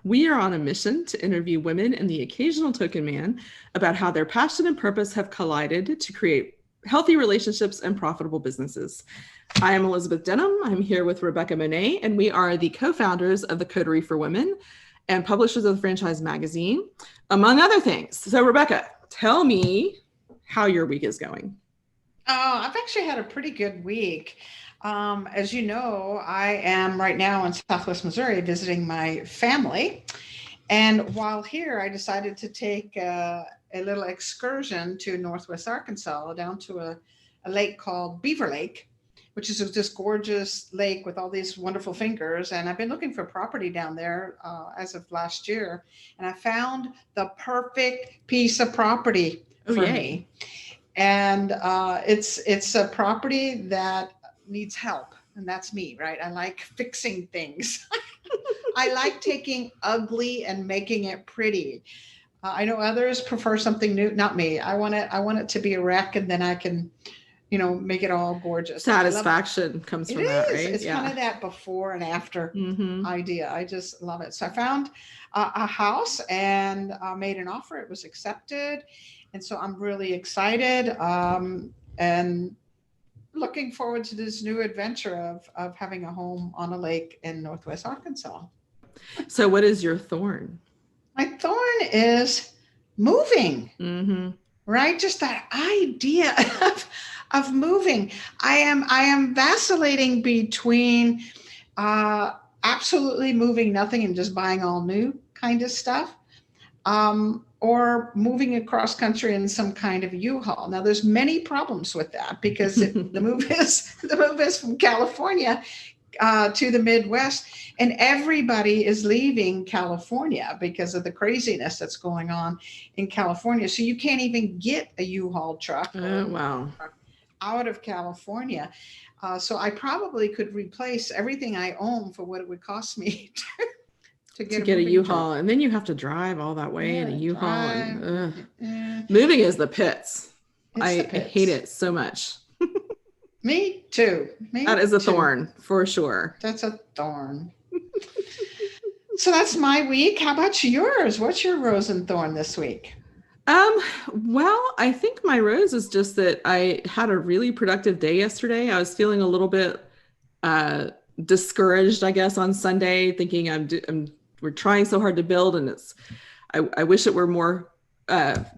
We are on a mission to interview women and the occasional token man about how their passion and purpose have collided to create healthy relationships and profitable businesses. I am Elizabeth Denham. I'm here with Rebecca Monet, and we are the co-founders of the Coterie for Women and publishers of the Franchise Magazine, among other things. So Rebecca, tell me how your week is going. I've actually had a pretty good week. As you know, I am right now in Southwest Missouri visiting my family. And while here, I decided to take a little excursion to Northwest Arkansas, down to a lake called Beaver Lake, which is this gorgeous lake with all these wonderful fingers. And I've been looking for property down there as of last year. And I found the perfect piece of property for me. And it's a property that needs help. And that's me, right? I like fixing things. I like taking ugly and making it pretty. I know others prefer something new. Not me. I want it to be a wreck, and then I can, make it all gorgeous. Satisfaction comes from that, right? It's kind of that before and after idea. I just love it. So I found a house and made an offer. It was accepted. And so I'm really excited and looking forward to this new adventure of having a home on a lake in Northwest Arkansas. So what is your thorn? My thorn is moving, right? Just that idea of moving. I am vacillating between absolutely moving nothing and just buying all new kind of stuff. Or moving across country in some kind of U-Haul. Now, there's many problems with that because the move is from California to the Midwest, and everybody is leaving California because of the craziness that's going on in California. So you can't even get a U-Haul truck out of California. So I probably could replace everything I own for what it would cost me to get a U-Haul, and then you have to drive all that way in a U-Haul. Moving is the pits. I hate it so much. Me too. That is a thorn for sure. That's a thorn. So that's my week. How about yours? What's your rose and thorn this week? Well, I think my rose is just that I had a really productive day yesterday. I was feeling a little bit discouraged, I guess, on Sunday, thinking we're trying so hard to build, and I wish it were more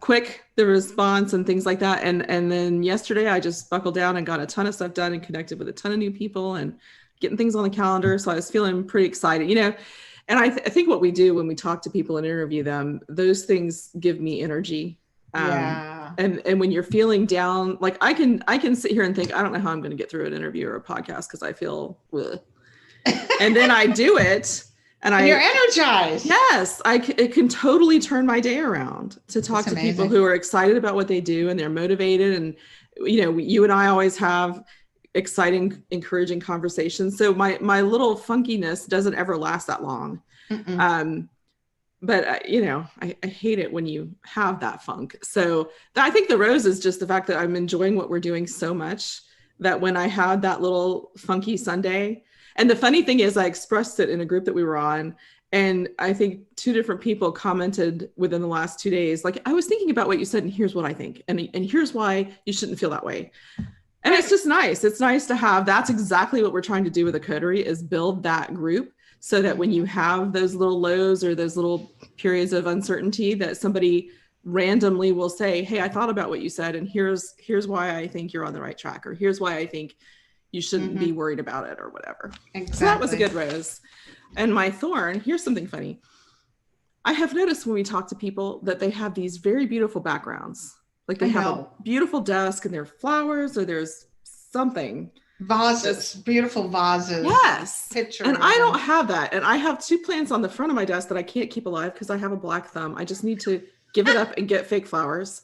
quick, the response and things like that. And then yesterday I just buckled down and got a ton of stuff done and connected with a ton of new people and getting things on the calendar. So I was feeling pretty excited, and I think what we do when we talk to people and interview them, those things give me energy. And when you're feeling down, like I can sit here and think, I don't know how I'm going to get through an interview or a podcast because I feel, ugh. And then I do it. And you're energized. Yes, it can totally turn my day around to talk to people who are excited about what they do and they're motivated. And, you and I always have exciting, encouraging conversations. So my little funkiness doesn't ever last that long. But, I hate it when you have that funk. So I think the rose is just the fact that I'm enjoying what we're doing so much that when I had that little funky Sunday. And the funny thing is I expressed it in a group that we were on, and I think 2 different people commented within the last 2 days, like, I was thinking about what you said, and here's what I think. And here's why you shouldn't feel that way. And it's just nice. It's nice to have, that's exactly what we're trying to do with the Coterie, is build that group so that when you have those little lows or those little periods of uncertainty, that somebody randomly will say, hey, I thought about what you said, and here's why I think you're on the right track, or here's why I think you shouldn't be worried about it, or whatever. Exactly. So that was a good rose. And my thorn, here's something funny. I have noticed when we talk to people that they have these very beautiful backgrounds. Like they have a beautiful desk and there are flowers, or there's something. Vases, beautiful vases. Yes. Pictures. And I don't have that. And I have 2 plants on the front of my desk that I can't keep alive because I have a black thumb. I just need to give it up and get fake flowers.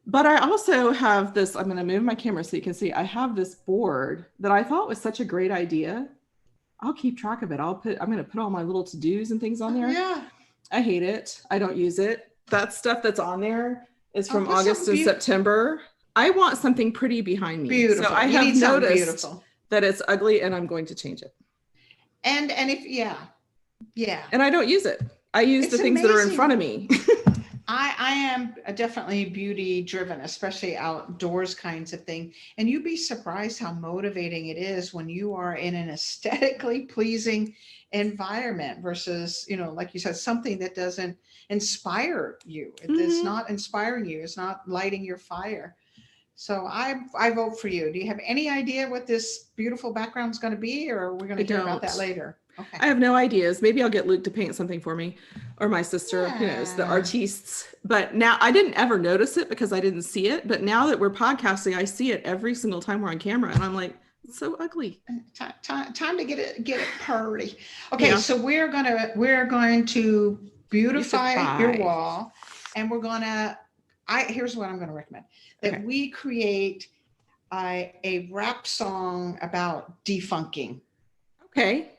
But I also have this, I'm going to move my camera so you can see, I have this board that I thought was such a great idea. I'll keep track of it. I'm going to put all my little to-dos and things on there. Yeah. I hate it. I don't use it. That stuff that's on there is from August to September. I want something pretty behind me. Beautiful. So I have noticed that it's ugly and I'm going to change it. And if, Yeah. And I don't use it. I use It's the things that are in amazing. front of me. I am definitely beauty driven, especially outdoors kinds of thing. And you'd be surprised how motivating it is when you are in an aesthetically pleasing environment versus, like you said, something that doesn't inspire you. It's Mhm. not inspiring you. It's not lighting your fire. So I vote for you. Do you have any idea what this beautiful background is going to be, or are we going I to hear about that don't. later? Okay. I have no ideas. Maybe I'll get Luke to paint something for me or my sister, who knows, the Yeah. artistes. But now I didn't ever notice it because I didn't see it. But now that we're podcasting, I see it every single time we're on camera. And I'm like, it's so ugly. Time to get it purdy. Okay, Yeah. so we're going to beautify your Beautify. wall, and here's what I'm going to recommend: that Okay. we create a rap song about defunking. Okay.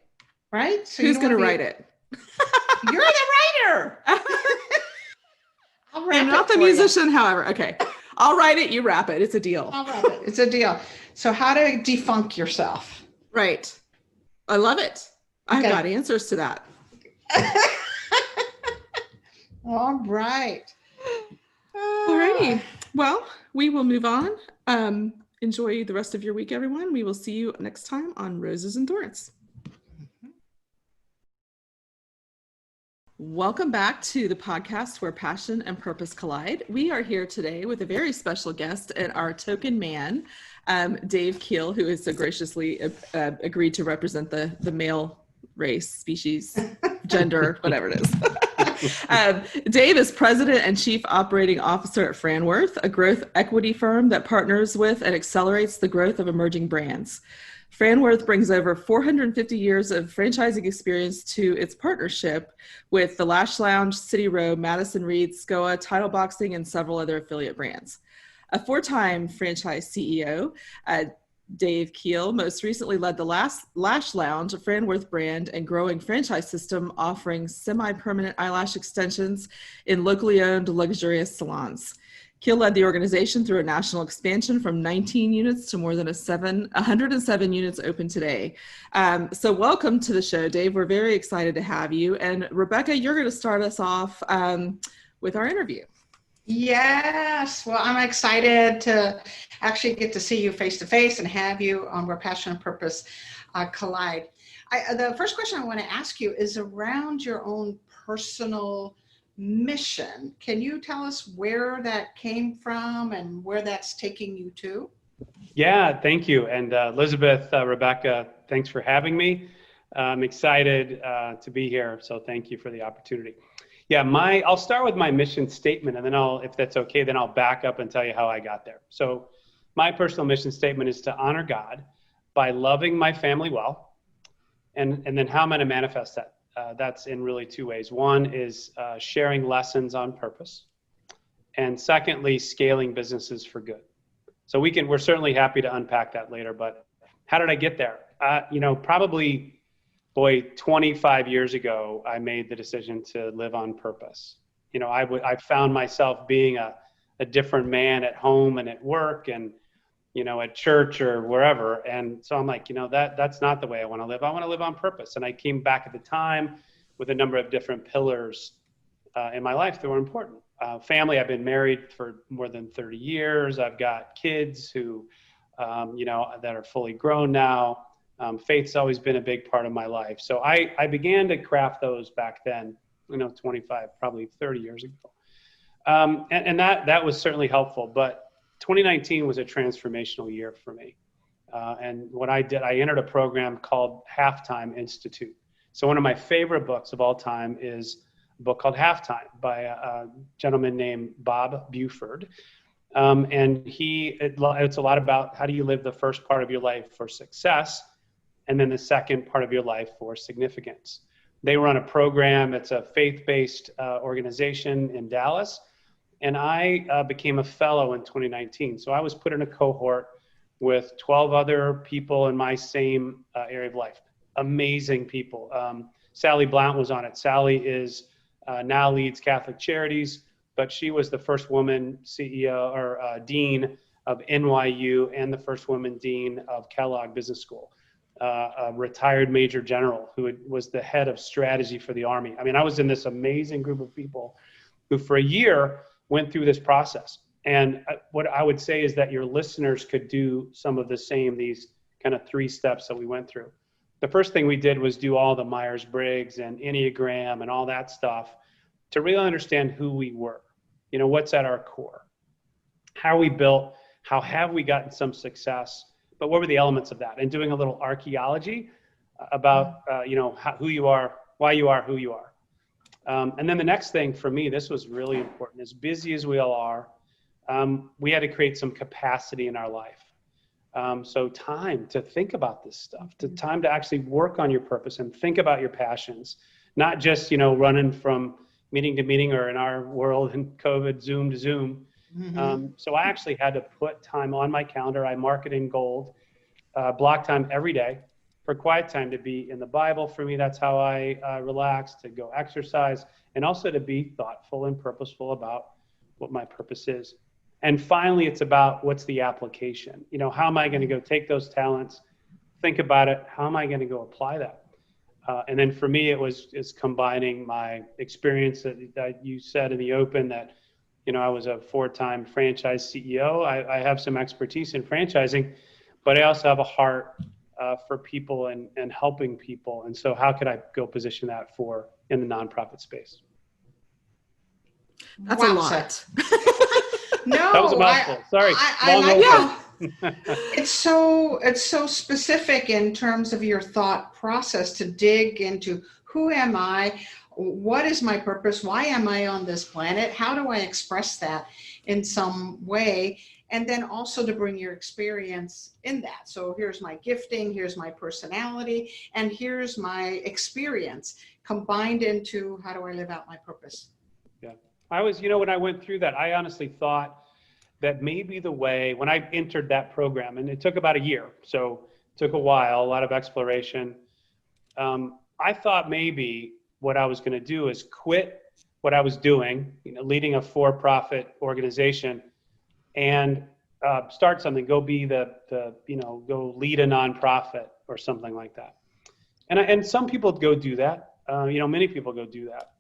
Right? So you Who's don't going want to to write be. it? You're the writer. I'll I'm rap not it the for you. musician, however. Okay. I'll write it. You rap it. It's a deal. I'll rap it. It's a deal. So how to defunk yourself? Right. I love it. I've got Okay. answers to that. All right. Alrighty. Well, we will move on. Enjoy the rest of your week, everyone. We will see you next time on Roses and Thorns. Welcome back to the podcast where passion and purpose collide. We are here today with a very special guest and our token man, Dave Keil, who has so graciously agreed to represent the male race, species, gender, whatever it is. Dave is president and chief operating officer at Franworth, a growth equity firm that partners with and accelerates the growth of emerging brands. Franworth brings over 450 years of franchising experience to its partnership with the Lash Lounge, City Row, Madison Reed, SCOA, Title Boxing, and several other affiliate brands. A four-time franchise CEO, Dave Keil most recently led the Lash Lounge, a Franworth brand and growing franchise system offering semi-permanent eyelash extensions in locally owned luxurious salons. Keil led the organization through a national expansion from 19 units to more than 107 units open today. So welcome to the show, Dave. We're very excited to have you. And Rebecca, you're going to start us off with our interview. Yes. Well, I'm excited to actually get to see you face to face and have you on Where Passion and Purpose Collide. The first question I want to ask you is around your own personal mission. Can you tell us where that came from and where that's taking you to? Yeah, thank you. And Elizabeth, Rebecca, thanks for having me. I'm excited to be here. So thank you for the opportunity. Yeah, I'll start with my mission statement, and then if that's okay, then I'll back up and tell you how I got there. So my personal mission statement is to honor God by loving my family well. And then how I'm going to manifest that. That's in really two ways. One is sharing lessons on purpose. And secondly, scaling businesses for good. So we're certainly happy to unpack that later, but how did I get there? Probably 25 years ago, I made the decision to live on purpose. I found myself being a different man at home and at work and, at church or wherever. And so I'm like, that's not the way I want to live. I want to live on purpose. And I came back at the time with a number of different pillars in my life that were important. Family, I've been married for more than 30 years. I've got kids who, that are fully grown now. Faith's always been a big part of my life. So I began to craft those back then, 25, probably 30 years ago. And that was certainly helpful, but 2019 was a transformational year for me. And what I did, I entered a program called Halftime Institute. So one of my favorite books of all time is a book called Halftime by a gentleman named Bob Buford. And it's a lot about how do you live the first part of your life for success, and then the second part of your life for significance. They run a program. It's a faith-based organization in Dallas. And I became a fellow in 2019. So I was put in a cohort with 12 other people in my same area of life. Amazing people. Sally Blount was on it. Sally is now leads Catholic Charities, but she was the first woman CEO or dean of NYU and the first woman dean of Kellogg Business School. a retired major general who was the head of strategy for the Army. I mean, I was in this amazing group of people who for a year went through this process. And what I would say is that your listeners could do some of the same, these kind of 3 steps that we went through. The first thing we did was do all the Myers-Briggs and Enneagram and all that stuff to really understand who we were. You know, what's at our core? How are we built? How have we gotten some success? But what were the elements of that? And doing a little archaeology about, who you are, why you are who you are. And then the next thing for me, this was really important. As busy as we all are, we had to create some capacity in our life. So time to think about this stuff, time to actually work on your purpose and think about your passions, not just, running from meeting to meeting, or in our world in COVID, Zoom to Zoom. So I actually had to put time on my calendar. I mark it in gold, block time every day for quiet time, to be in the Bible. For me, that's how I relax, to go exercise, and also to be thoughtful and purposeful about what my purpose is. And finally, it's about what's the application. How am I going to go take those talents, think about it, how am I going to go apply that? And then for me, it's combining my experience that you said in the open, that I was a 4-time franchise CEO. I have some expertise in franchising, but I also have a heart for people and helping people. And so how could I go position that in the nonprofit space? That's a lot. No, that was a mouthful. Sorry. I like it's so specific in terms of your thought process, to dig into who am I, what is my purpose, why am I on this planet, how do I express that in some way, and then also to bring your experience in that. So here's my gifting, here's my personality, and here's my experience combined into how do I live out my purpose. Yeah. I was, when I went through that, I honestly thought that maybe the way, when I entered that program, and it took about a year, so it took a while, a lot of exploration. I thought maybe what I was going to do is quit what I was doing, leading a for-profit organization, and start something, go be go lead a nonprofit or something like that. And some people go do that. Many people go do that.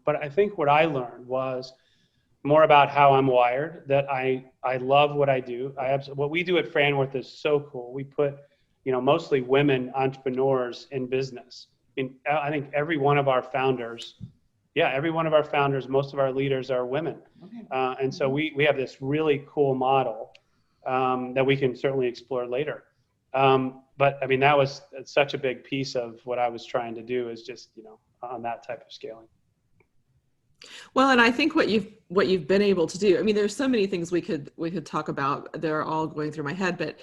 But I think what I learned was more about how I'm wired, that I love what I do. What we do at Franworth is so cool. We put, mostly women entrepreneurs in business. I think every one of our founders, most of our leaders are women. Okay. And so we have this really cool model that we can certainly explore later. But I mean, that was such a big piece of what I was trying to do, is just, on that type of scaling. Well, and I think what you've been able to do, I mean, there's so many things we could talk about. They're all going through my head, but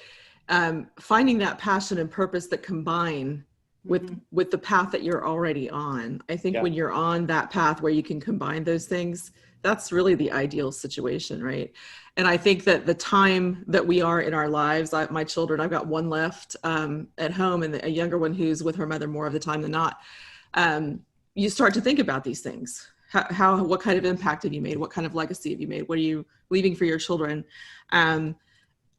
finding that passion and purpose that combine with the path that you're already on. I think when you're on that path where you can combine those things, that's really the ideal situation, right? And I think that the time that we are in our lives, my children, I've got one left at home, and a younger one who's with her mother more of the time than not. You start to think about these things. What kind of impact have you made? What kind of legacy have you made? What are you leaving for your children? And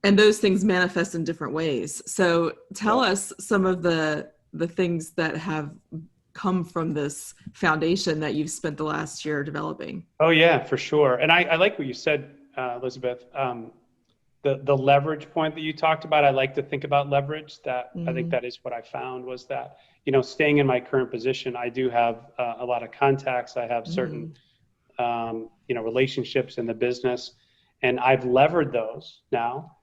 those things manifest in different ways. So tell us some of the things that have come from this foundation that you've spent the last year developing. Oh yeah, for sure. And I like what you said, Elizabeth. The leverage point that you talked about, I like to think about leverage. That I think that is what I found, was that, staying in my current position, I do have a lot of contacts. I have certain, relationships in the business, and I've levered those now,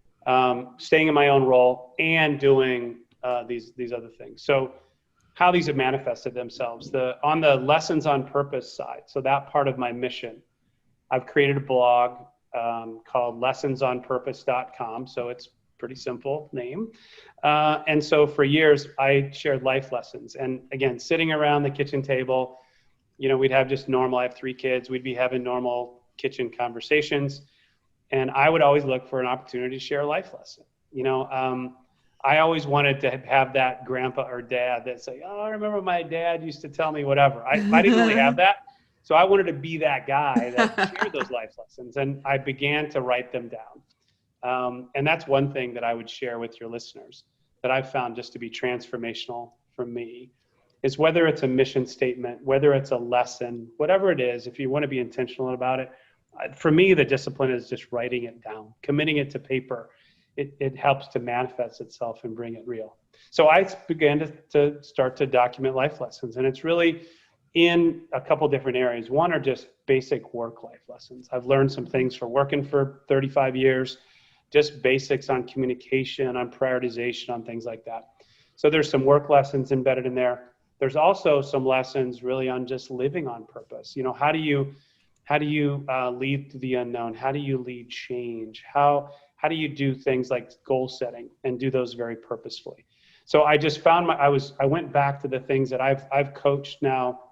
staying in my own role and doing these other things. So how these have manifested themselves, on the lessons on purpose side. So that part of my mission, I've created a blog called lessonsonpurpose.com. So it's pretty simple name. And so for years I shared life lessons, and again, sitting around the kitchen table, we'd have just normal, I have 3 kids. We'd be having normal kitchen conversations, and I would always look for an opportunity to share a life lesson. I always wanted to have that grandpa or dad that say, oh, I remember my dad used to tell me whatever. I didn't really have that. So I wanted to be that guy that shared those life lessons, and I began to write them down. And that's one thing that I would share with your listeners, that I've found just to be transformational for me is whether it's a mission statement, whether it's a lesson, whatever it is, if you want to be intentional about it. For me, the discipline is just writing it down, committing it to paper. It helps to manifest itself and bring it real. So I began to start to document life lessons, and it's really in a couple different areas. One are just basic work life lessons. I've learned some things for working for 35 years, just basics on communication, on prioritization, on things like that. So there's some work lessons embedded in there. There's also some lessons really on just living on purpose. How do you lead through the unknown? How do you lead change? How do you do things like goal setting and do those very purposefully? So I just found I went back to the things that I've coached now,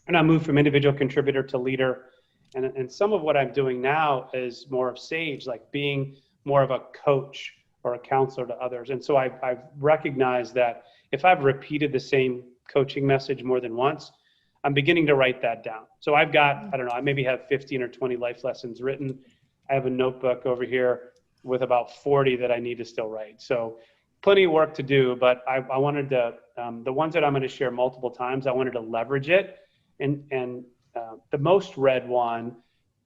and I moved from individual contributor to leader. And some of what I'm doing now is more of sage, like being more of a coach or a counselor to others. And so I've recognized that if I've repeated the same coaching message more than once, I'm beginning to write that down. So I've got, I don't know, I maybe have 15 or 20 life lessons written. I have a notebook over here with about 40 that I need to still write. So plenty of work to do, but I wanted to, the ones that I'm going to share multiple times, I wanted to leverage it. And the most read one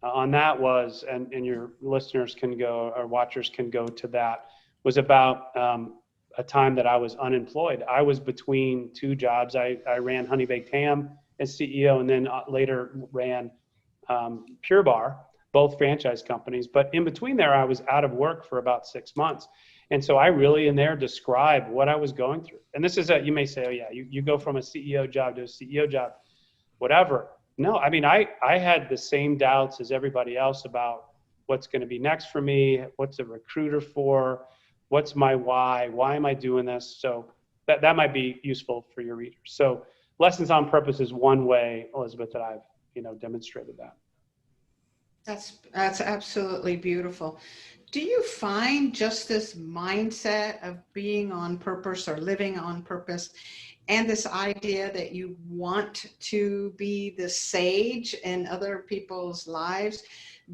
on that was, and your listeners can go, or watchers can go to that, was about a time that I was unemployed. I was between two jobs. I ran Honey Baked Ham as CEO, and then later ran Pure Bar, both franchise companies. But in between there, I was out of work for about 6 months. And so I really in there describe what I was going through. And this is you may say, oh yeah, you go from a CEO job to a CEO job, whatever. No, I mean, I had the same doubts as everybody else about what's going to be next for me, what's a recruiter for, what's my why am I doing this? So that might be useful for your readers. So lessons on purpose is one way, Elizabeth, that I've demonstrated that. That's absolutely beautiful. Do you find just this mindset of being on purpose or living on purpose, and this idea that you want to be the sage in other people's lives,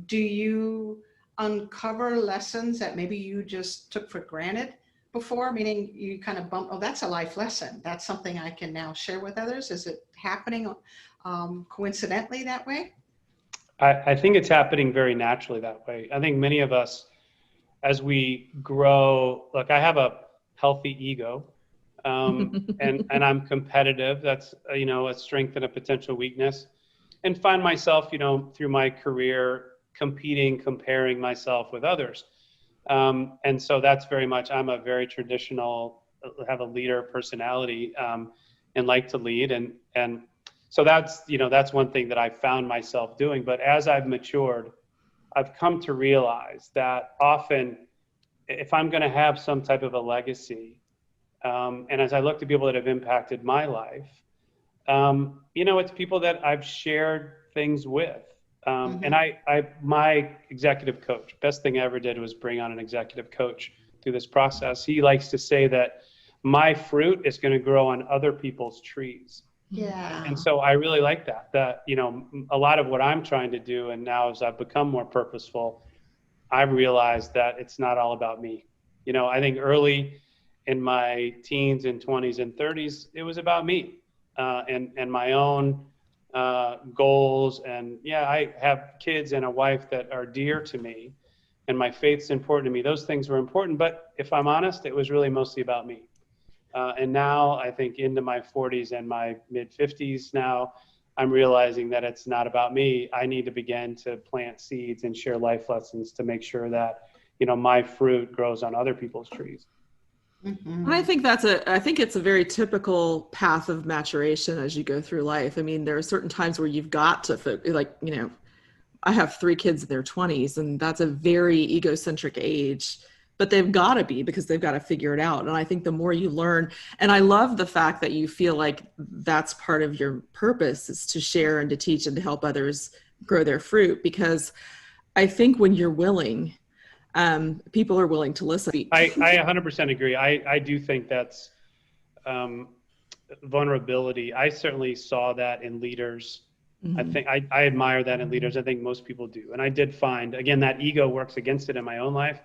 do you uncover lessons that maybe you just took for granted before? Meaning you kind of bump, oh, that's a life lesson. That's something I can now share with others. Is it happening coincidentally that way? I think it's happening very naturally that way. I think many of us, as we grow, look, I have a healthy ego, and I'm competitive. That's a strength and a potential weakness, and find myself, through my career competing, comparing myself with others. And so that's very much, I'm a very traditional, have a leader personality, and like to lead. And so that's one thing that I found myself doing. But as I've matured, I've come to realize that often if I'm going to have some type of a legacy, and as I look to people that have impacted my life, it's people that I've shared things with. And my executive coach, best thing I ever did was bring on an executive coach through this process. He likes to say that my fruit is going to grow on other people's trees. Yeah. And so I really like that, a lot of what I'm trying to do, and now as I've become more purposeful, I've realized that it's not all about me. I think early in my teens and 20s and 30s, it was about me, and my own goals. And yeah, I have kids and a wife that are dear to me, and my faith's important to me. Those things were important, but if I'm honest, it was really mostly about me. And now I think into my 40s and my mid 50s now, I'm realizing that it's not about me. I need to begin to plant seeds and share life lessons to make sure that, my fruit grows on other people's trees. And I think it's a very typical path of maturation as you go through life. I mean, there are certain times where you've got to I have 3 kids in their 20s, and that's a very egocentric age, but they've got to be, because they've got to figure it out. And I think the more you learn, and I love the fact that you feel like that's part of your purpose, is to share and to teach and to help others grow their fruit, because I think when you're willing, people are willing to listen. I 100% agree. I do think that's vulnerability. I certainly saw that in leaders. I think I admire that in leaders. I think most people do. And I did find, again, that ego works against it in my own life.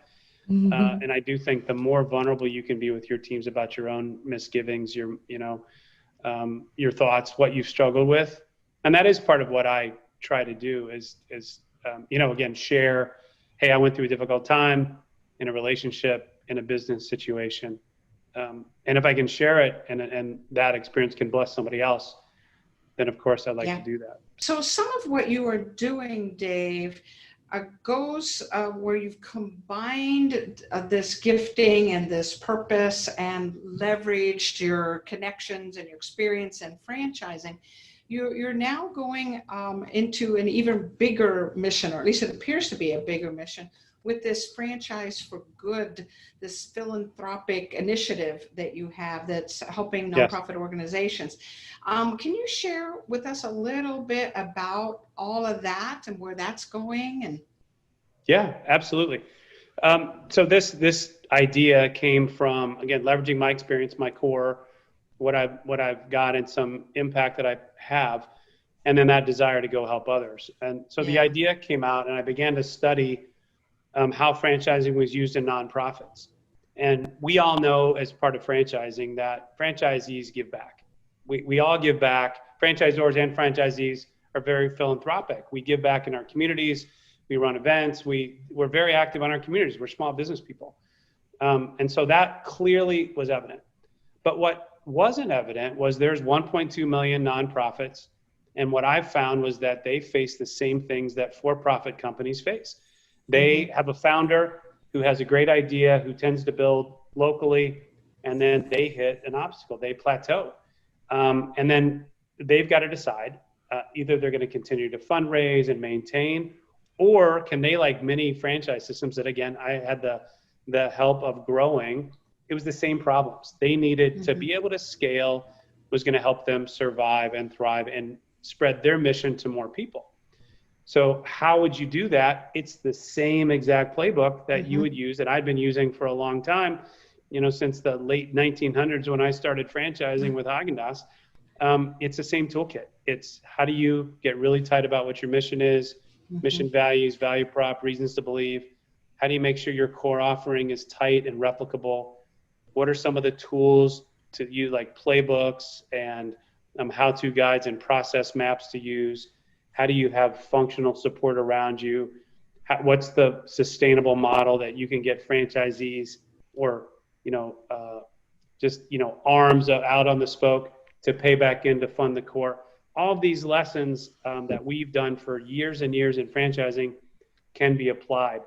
And I do think the more vulnerable you can be with your teams about your own misgivings, your thoughts, what you've struggled with. And that is part of what I try to do is again, share, hey, I went through a difficult time in a relationship, in a business situation. And if I can share it and that experience can bless somebody else, then of course I'd like to do that. So some of what you are doing, Dave, goes where you've combined this gifting and this purpose and leveraged your connections and your experience in franchising. You're now going into an even bigger mission, or at least it appears to be a bigger mission, with this Franchise for Good, this philanthropic initiative that you have that's helping nonprofit organizations. Can you share with us a little bit about all of that and where that's going? And yeah, absolutely. So this idea came from, again, leveraging my experience, my core, what I've got, and some impact that I have, and then that desire to go help others. And so the idea came out, and I began to study how franchising was used in nonprofits. And we all know, as part of franchising, that franchisees give back. We all give back. Franchisors and franchisees are very philanthropic. We give back in our communities. We run events. We're very active on our communities. We're small business people. And so that clearly was evident. But what wasn't evident was there's 1.2 million nonprofits. And what I've found was that they face the same things that for-profit companies face. They have a founder who has a great idea, who tends to build locally, and then they hit an obstacle. They plateau. And then they've got to decide either they're going to continue to fundraise and maintain, or can they, like many franchise systems that, again, I had the help of growing, it was the same problems. They needed to be able to scale, was going to help them survive and thrive and spread their mission to more people. So how would you do that? It's the same exact playbook that you would use, that I've been using for a long time, since the late 1900s when I started franchising with Haagen-Dazs. It's the same toolkit. It's how do you get really tight about what your mission is, mission values, value prop, reasons to believe. How do you make sure your core offering is tight and replicable? What are some of the tools to use, like playbooks and how-to guides and process maps to use? How do you have functional support around you? What's the sustainable model that you can get franchisees or, arms out on the spoke to pay back in to fund the core? All of these lessons that we've done for years and years in franchising can be applied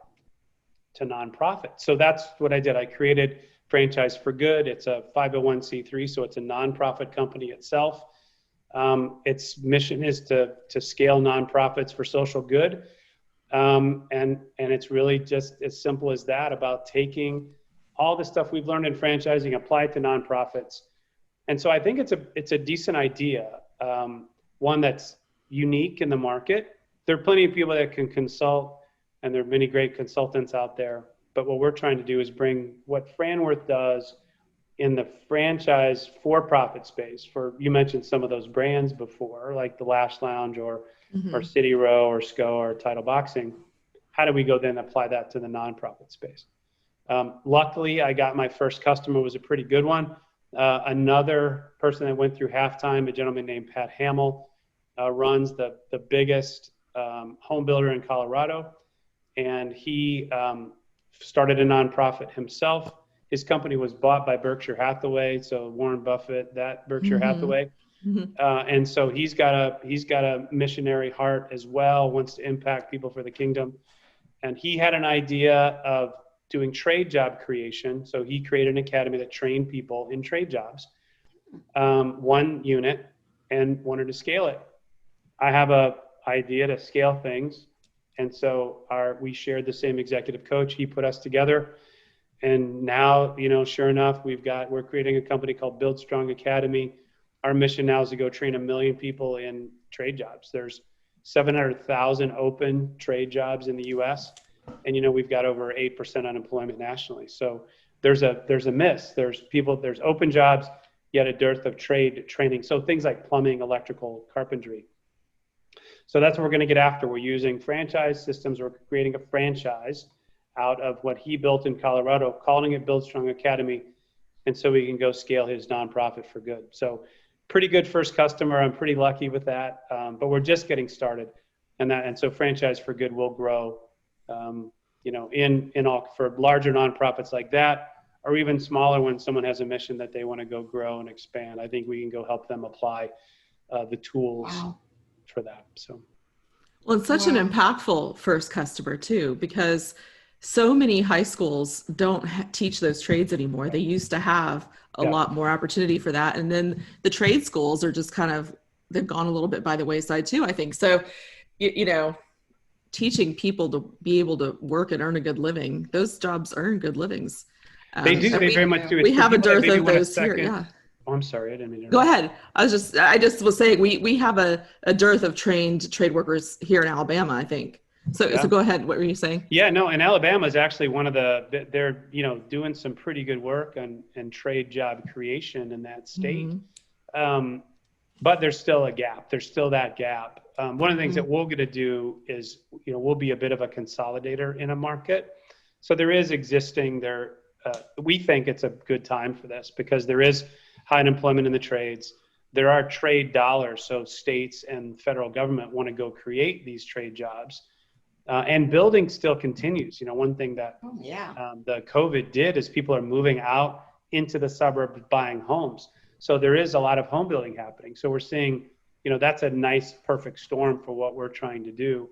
to nonprofits. So that's what I did. I created Franchise for Good. It's a 501c3, so it's a nonprofit company itself. Its mission is to scale nonprofits for social good. And it's really just as simple as that, about taking all the stuff we've learned in franchising, apply it to nonprofits. And so I think it's a decent idea, one that's unique in the market. There are plenty of people that can consult, and there are many great consultants out there. But what we're trying to do is bring what Franworth does in the franchise for-profit space. You mentioned some of those brands before, like the Lash Lounge or City Row or SCO or Title Boxing. How do we go then apply that to the nonprofit space? Luckily, I got my first customer, was a pretty good one. Another person that went through halftime, a gentleman named Pat Hamill, runs the biggest home builder in Colorado. And he started a nonprofit himself. His company was bought by Berkshire Hathaway, so Warren Buffett, that Berkshire Hathaway. And so he's got a missionary heart as well, wants to impact people for the kingdom. And he had an idea of doing trade job creation. So he created an academy that trained people in trade jobs, one unit, and wanted to scale it. I have a idea to scale things. And so we shared the same executive coach. He put us together. And now, sure enough, we're creating a company called Build Strong Academy. Our mission now is to go train 1 million people in trade jobs. There's 700,000 open trade jobs in the US. And, we've got over 8% unemployment nationally. So there's a miss. There's open jobs, yet a dearth of trade training. So things like plumbing, electrical, carpentry. So that's what we're going to get after. We're using franchise systems. We're creating a franchise out of what he built in Colorado, calling it Build Strong Academy. And so we can go scale his nonprofit for good. So pretty good first customer. I'm pretty lucky with that. But we're just getting started. And so Franchise for Good will grow, in all for larger nonprofits like that, or even smaller when someone has a mission that they want to go grow and expand. I think we can go help them apply the tools for that. So, well, it's such an impactful first customer too, because so many high schools don't teach those trades anymore. They used to have a lot more opportunity for that. And then the trade schools are just they've gone a little bit by the wayside too, I think. So, teaching people to be able to work and earn a good living, those jobs earn good livings. They do. They very much do. We have a dearth of those here. Yeah. Oh, I'm sorry. I didn't mean to. Go ahead. I just was saying we have a dearth of trained trade workers here in Alabama, I think. So go ahead. What were you saying? Yeah, no, and Alabama is actually they're doing some pretty good work on trade job creation in that state. Mm-hmm. But there's still a gap. There's still that gap. One of the things that we're going to do is, we'll be a bit of a consolidator in a market. So there is existing there. We think it's a good time for this because there is high unemployment in the trades. There are trade dollars. So states and federal government want to go create these trade jobs. And building still continues. One thing that the COVID did is people are moving out into the suburbs buying homes. So there is a lot of home building happening. So we're seeing, that's a nice, perfect storm for what we're trying to do.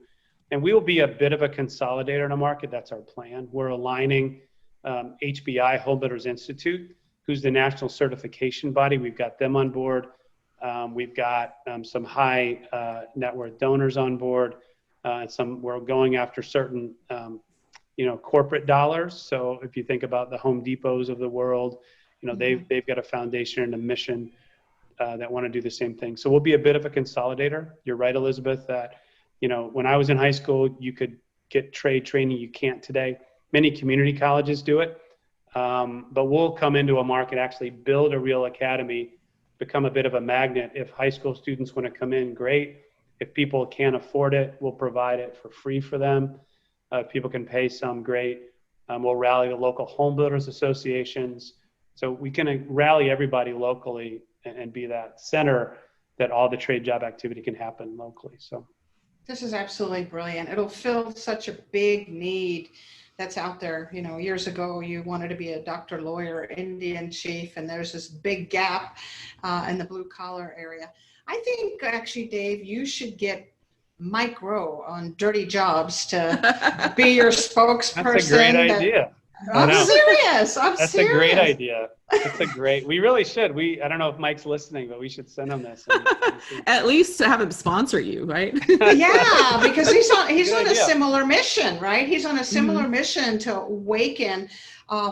And we will be a bit of a consolidator in a market. That's our plan. We're aligning HBI, Home Builders Institute, who's the national certification body. We've got them on board. We've got some high net worth donors on board. We're going after certain, corporate dollars. So if you think about the Home Depots of the world, they've got a foundation and a mission that want to do the same thing. So we'll be a bit of a consolidator. You're right, Elizabeth, that, when I was in high school, you could get trade training. You can't today. Many community colleges do it. But we'll come into a market, actually build a real academy, become a bit of a magnet. If high school students want to come in, great. If people can't afford it, we'll provide it for free for them. If people can pay some, great. We'll rally the local home builders associations. So we can rally everybody locally and be that center that all the trade job activity can happen locally. So this is absolutely brilliant. It'll fill such a big need that's out there. Years ago, you wanted to be a doctor, lawyer, Indian chief, and there's this big gap in the blue collar area. I think actually, Dave, you should get Mike Rowe on Dirty Jobs to be your spokesperson. That's a great idea. I'm serious. That's a great idea. We really should. I don't know if Mike's listening, but we should send him this. At least to have him sponsor you, right? Yeah, because he's on a similar mission, right? He's on a similar mission to awaken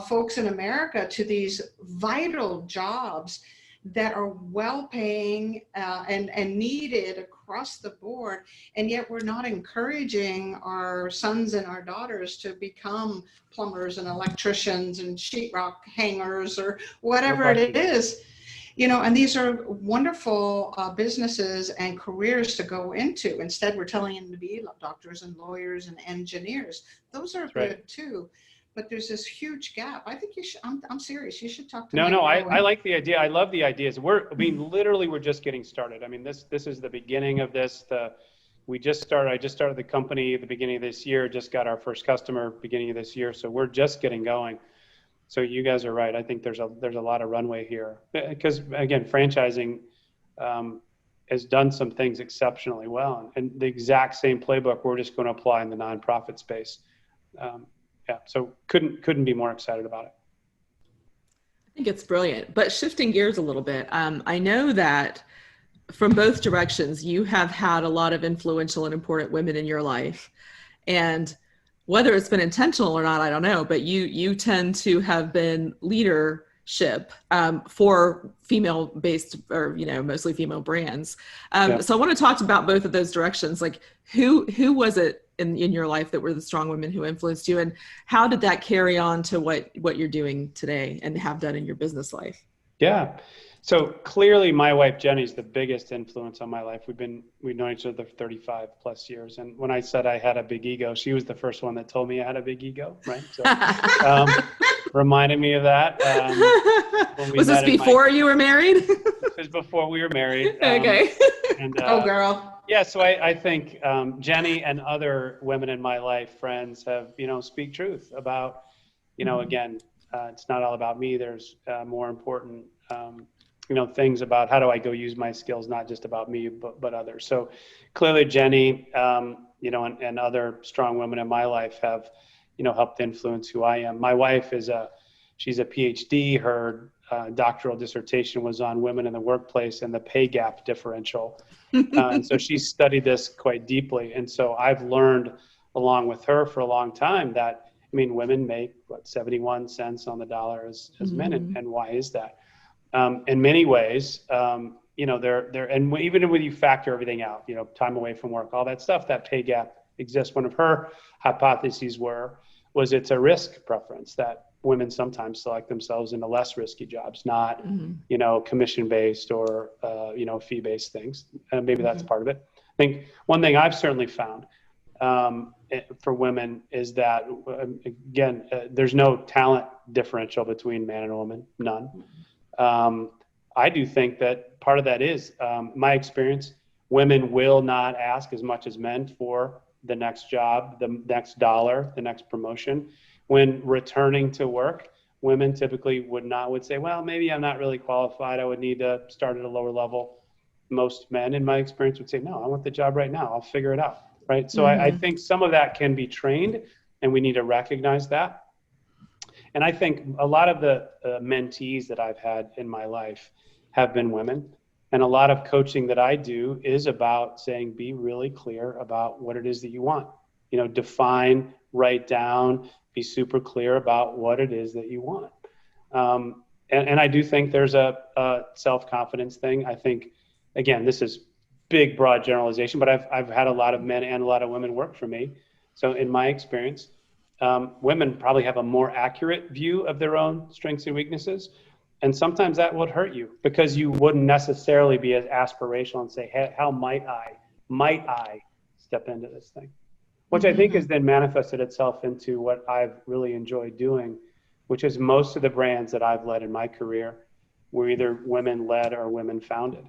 folks in America to these vital jobs that are well-paying and needed across the board, and yet we're not encouraging our sons and our daughters to become plumbers and electricians and sheetrock hangers or whatever it is. And these are wonderful businesses and careers to go into. Instead, we're telling them to be doctors and lawyers and engineers. Those are good too. But there's this huge gap. I think you should. I'm serious. You should talk to. No. I like the idea. I love the ideas. Literally, we're just getting started. I mean, this is the beginning of this. I just started the company at the beginning of this year. Just got our first customer beginning of this year. So we're just getting going. So you guys are right. I think there's a lot of runway here because again, franchising has done some things exceptionally well, and the exact same playbook we're just going to apply in the nonprofit space. So couldn't be more excited about it. I think it's brilliant. But shifting gears a little bit, I know that from both directions, you have had a lot of influential and important women in your life. And whether it's been intentional or not, I don't know, but you tend to have been leadership for female-based or, mostly female brands. So I want to talk about both of those directions. Like who was it in your life that were the strong women who influenced you, and how did that carry on to what you're doing today and have done in your business life? Yeah. So clearly my wife Jenny's the biggest influence on my life. We've known each other 35 plus years. And when I said I had a big ego, she was the first one that told me I had a big ego, right? So reminded me of that. Was this before you were married? It was before we were married. Okay. And, oh, girl. Yeah, so I think Jenny and other women in my life, friends, have, speak truth about, again, it's not all about me. There's more important, things about how do I go use my skills, not just about me, but others. So clearly Jenny, and other strong women in my life have, helped influence who I am. My wife she's a PhD. Her doctoral dissertation was on women in the workplace and the pay gap differential. And so she studied this quite deeply. And so I've learned along with her for a long time that, women make 71 cents on the dollar as men. And why is that? In many ways, and even when you factor everything out, time away from work, all that stuff, that pay gap exists. One of her hypotheses was it's a risk preference that women sometimes select themselves into less risky jobs, not, commission-based or, fee-based things. And maybe that's part of it. I think one thing I've certainly found for women is that, again, there's no talent differential between man and woman, none. I do think that part of that is my experience. Women will not ask as much as men for the next job, the next dollar, the next promotion. When returning to work, women typically would say, well, maybe I'm not really qualified. I would need to start at a lower level. Most men, in my experience, would say, no, I want the job right now. I'll figure it out. Right. So I think some of that can be trained, and we need to recognize that. And I think a lot of the mentees that I've had in my life have been women. And a lot of coaching that I do is about saying, be really clear about what it is that you want. Define, write down, be super clear about what it is that you want. And I do think there's a self-confidence thing. I think, again, this is big, broad generalization, but I've had a lot of men and a lot of women work for me. So in my experience, women probably have a more accurate view of their own strengths and weaknesses. And sometimes that would hurt you because you wouldn't necessarily be as aspirational and say, hey, how might I step into this thing? Which I think has then manifested itself into what I've really enjoyed doing, which is most of the brands that I've led in my career were either women led or women founded.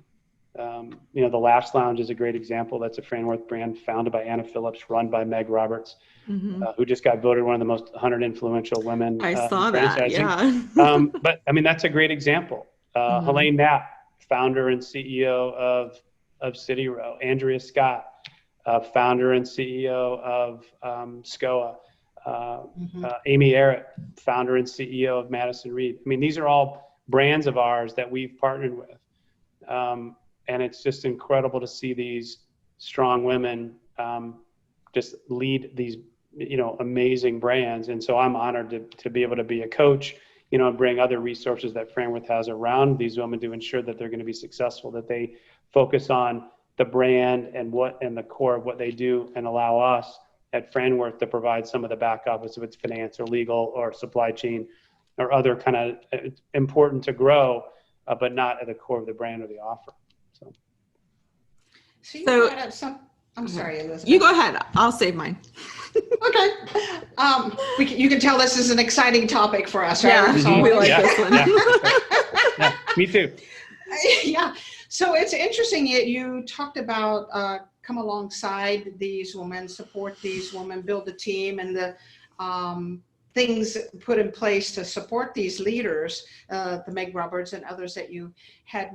The Lash Lounge is a great example. That's a Franworth brand founded by Anna Phillips, run by Meg Roberts, who just got voted one of the most 100 influential women. I saw that, yeah. But that's a great example. Helene Knapp, founder and CEO of City Row. Andrea Scott, founder and CEO of SCOA. Amy Errett, founder and CEO of Madison Reed. These are all brands of ours that we've partnered with. And it's just incredible to see these strong women just lead these, amazing brands. And so I'm honored to be able to be a coach, and bring other resources that Franworth has around these women to ensure that they're going to be successful, that they focus on the brand and the core of what they do, and allow us at Franworth to provide some of the back office, if it's finance or legal or supply chain or other kind of important to grow, but not at the core of the brand or the offer. So you brought up I'm sorry, Elizabeth. You go ahead. I'll save mine. Okay. You can tell this is an exciting topic for us, right? Yeah, we like this one. Yeah, me too. Yeah. So it's interesting. You talked about come alongside these women, support these women, build a team, and the things put in place to support these leaders, the Meg Roberts and others that you had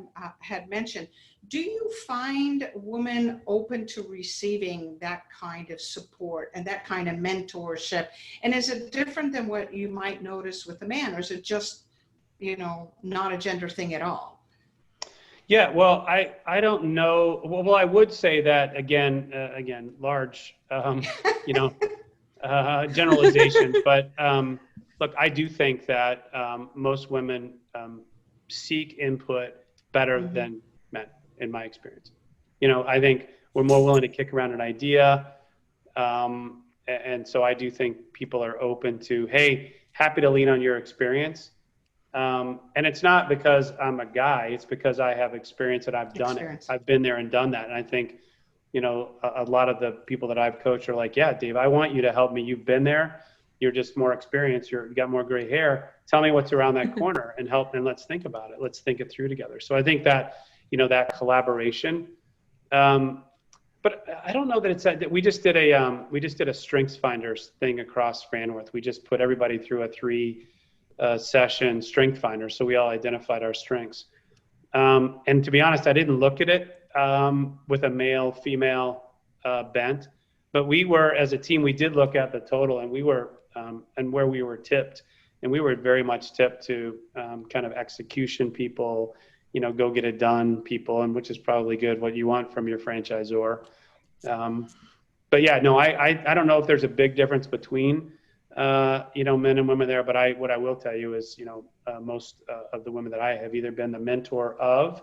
mentioned. Do you find women open to receiving that kind of support and that kind of mentorship? And is it different than what you might notice with a man, or is it just, not a gender thing at all? Yeah, well, I don't know. Well, I would say that again, large, generalization, but look, I do think that most women seek input better than men, in my experience. I think we're more willing to kick around an idea. And so I do think people are open to, hey, happy to lean on your experience. And it's not because I'm a guy, it's because I have experience and I've done it. I've been there and done that. And I think, a lot of the people that I've coached are like, yeah, Dave, I want you to help me. You've been there. You're just more experienced. You got more gray hair. Tell me what's around that corner and help. And let's think about it. Let's think it through together. So I think that, that collaboration, but I don't know that it's that we just did a strengths finders thing across Franworth. We just put everybody through a 3-session strength finder. So we all identified our strengths. And to be honest, I didn't look at it with a male female bent, but we were, as a team, we did look at the total, and we were and where we were tipped, and we were very much tipped to kind of execution people, go get it done people, and which is probably good, what you want from your franchisor. But yeah, no, I don't know if there's a big difference between men and women there, but what I will tell you is, most of the women that I have either been the mentor of,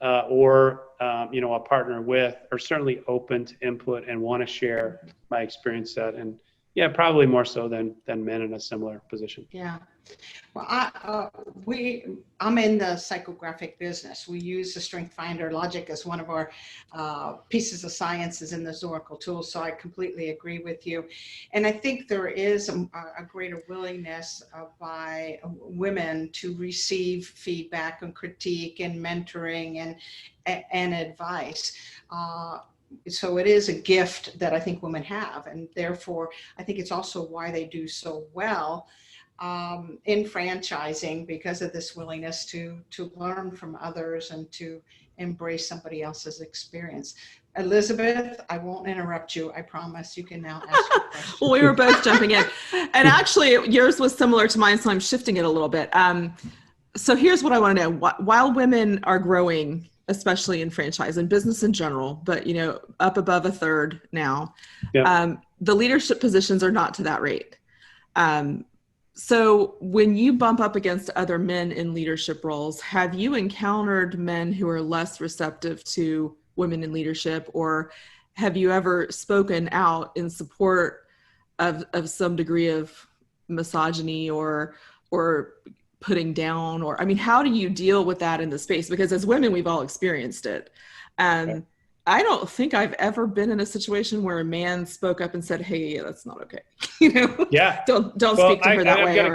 or a partner with, are certainly open to input and want to share my experience set, and yeah, probably more so than men in a similar position. Yeah. Well, I'm in the psychographic business. We use the Strength Finder Logic as one of our pieces of sciences in the Oracle tool. So I completely agree with you. And I think there is a greater willingness by women to receive feedback and critique and mentoring and advice. So it is a gift that I think women have, and therefore I think it's also why they do so well in franchising, because of this willingness to learn from others and to embrace somebody else's experience. Elizabeth, I won't interrupt you. I promise. You can now ask your question. Well, we were both jumping in, and actually yours was similar to mine, so I'm shifting it a little bit. So here's what I want to know. While women are growing, especially in franchise and business in general, but up above a third now, yep. The leadership positions are not to that rate. So when you bump up against other men in leadership roles, have you encountered men who are less receptive to women in leadership, or have you ever spoken out in support of some degree of misogyny or putting down, or, how do you deal with that in the space? Because as women, we've all experienced it. Okay. I don't think I've ever been in a situation where a man spoke up and said, "Hey, that's not okay." Yeah. Don't speak to her that way. I have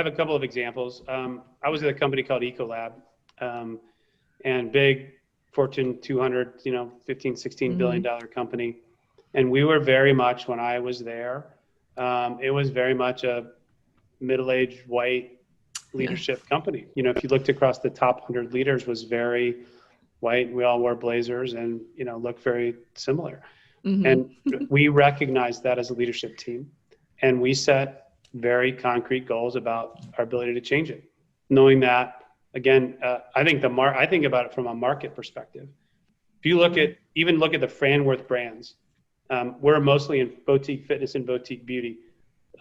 a couple of examples. I was at a company called Ecolab, and big Fortune 200, $15-16 billion company. And we were very much, when I was there, it was very much a middle-aged white leadership company. If you looked across the top 100 leaders, was very white. We all wore blazers and, looked very similar. Mm-hmm. And we recognized that as a leadership team. And we set very concrete goals about our ability to change it. Knowing that, again, I think about it from a market perspective. If you look at the Franworth brands, we're mostly in boutique fitness and boutique beauty.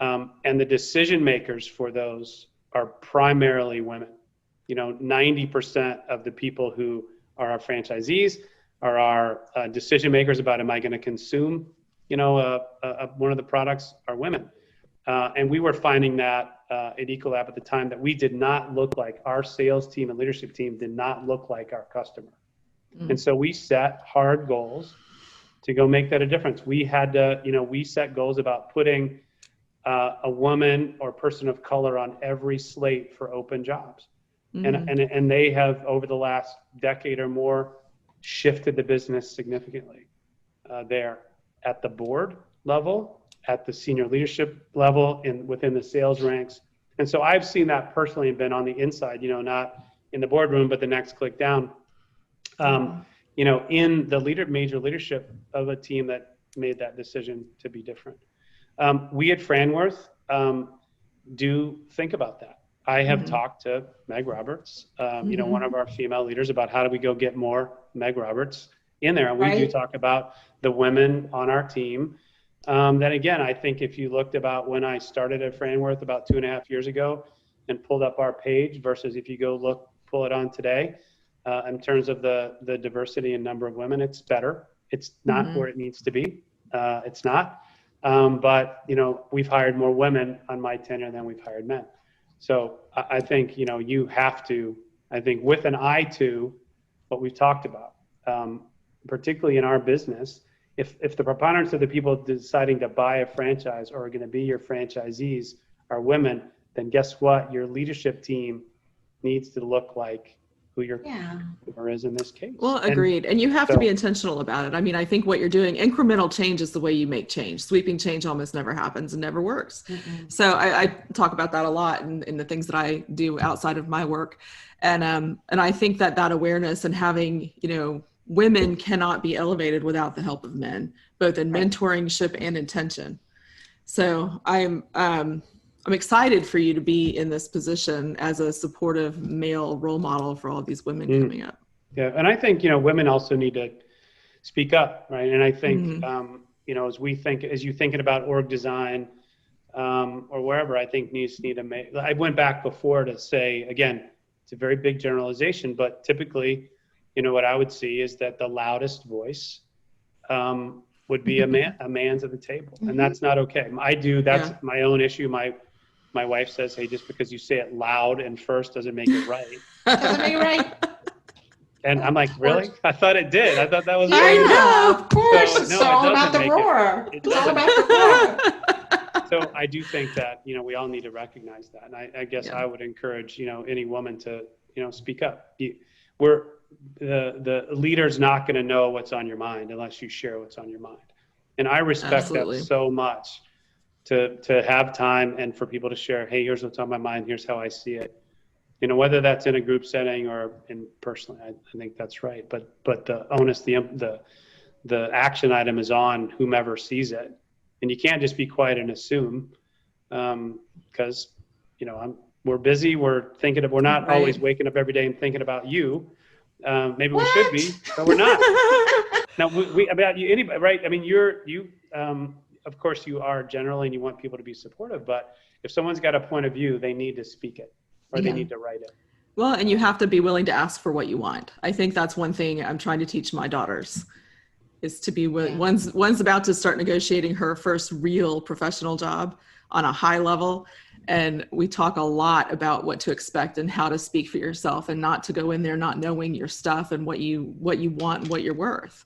And the decision makers for those are primarily women. 90% of the people who are our franchisees are our decision makers about, am I going to consume, one of the products, are women. And we were finding that at Ecolab at the time, that we did not look like, our sales team and leadership team did not look like our customer. Mm. And so we set hard goals to go make that a difference. We had to, we set goals about putting a woman or person of color on every slate for open jobs. Mm-hmm. And they have, over the last decade or more, shifted the business significantly there at the board level, at the senior leadership level, within the sales ranks. And so I've seen that personally and been on the inside, not in the boardroom, but the next click down, in the major leadership of a team that made that decision to be different. We at Franworth do think about that. I have talked to Meg Roberts, one of our female leaders, about how do we go get more Meg Roberts in there. And we do talk about the women on our team. Then again, I think if you looked about when I started at Franworth about 2.5 years ago and pulled up our page versus if you go pull it on today, in terms of the diversity and number of women, it's better. It's not where it needs to be. It's not. But, we've hired more women on my tenure than we've hired men. So I think, you have to, I think with an eye to what we've talked about, particularly in our business, if the preponderance of the people deciding to buy a franchise or are going to be your franchisees are women, then guess what? Your leadership team needs to look like who your customer is in this case. Well, agreed. And you have to be intentional about it. I mean, I think what you're doing, incremental change is the way you make change. Sweeping change almost never happens and never works. So I talk about that a lot in the things that I do outside of my work. And I think that awareness and having, women cannot be elevated without the help of men, both in mentorship and intention. So I'm excited for you to be in this position as a supportive male role model for all these women coming up. Yeah, and I think women also need to speak up, right? And I think as you thinking about org design or wherever, I think need to make. I went back before to say again, it's a very big generalization, but typically, what I would see is that the loudest voice would be a man's at the table, and that's not okay. That's my own issue. My wife says, hey, just because you say it loud and first doesn't make it right. Doesn't make it right. And I'm like, really? I thought it did. I thought that was I right. know, of course. It's all it about the doesn't roar. make it. It's all about the roar. So I do think that, we all need to recognize that. And I guess I would encourage, any woman to, speak up. The leader's not going to know what's on your mind unless you share what's on your mind. And I respect that so much. To have time and for people to share, hey, here's what's on my mind, here's how I see it. Whether that's in a group setting or in personally, I think that's right. But the onus, the action item is on whomever sees it. And you can't just be quiet and assume, because we're busy, we're not always waking up every day and thinking about you. Maybe we should be, but we're not. Now we about you, anybody, right? I mean, of course you are generally, and you want people to be supportive, but if someone's got a point of view, they need to speak it or they need to write it. Well, and you have to be willing to ask for what you want. I think that's one thing I'm trying to teach my daughters is to be willing. One's about to start negotiating her first real professional job on a high level. And we talk a lot about what to expect and how to speak for yourself and not to go in there not knowing your stuff and what you want and what you're worth.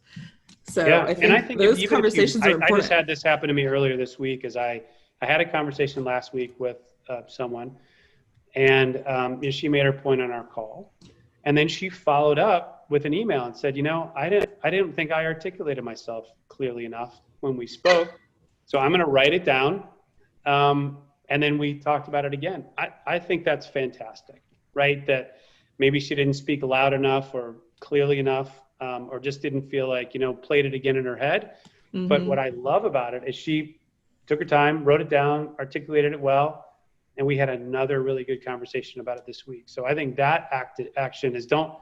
So I think those conversations are important. I just had this happen to me earlier this week as I had a conversation last week with someone, and she made her point on our call, and then she followed up with an email and said, I didn't think I articulated myself clearly enough when we spoke, so I'm going to write it down, and then we talked about it again. I think that's fantastic, right? That maybe she didn't speak loud enough or clearly enough. Or just didn't feel like, played it again in her head. Mm-hmm. But what I love about it is she took her time, wrote it down, articulated it well, and we had another really good conversation about it this week. So I think that action is don't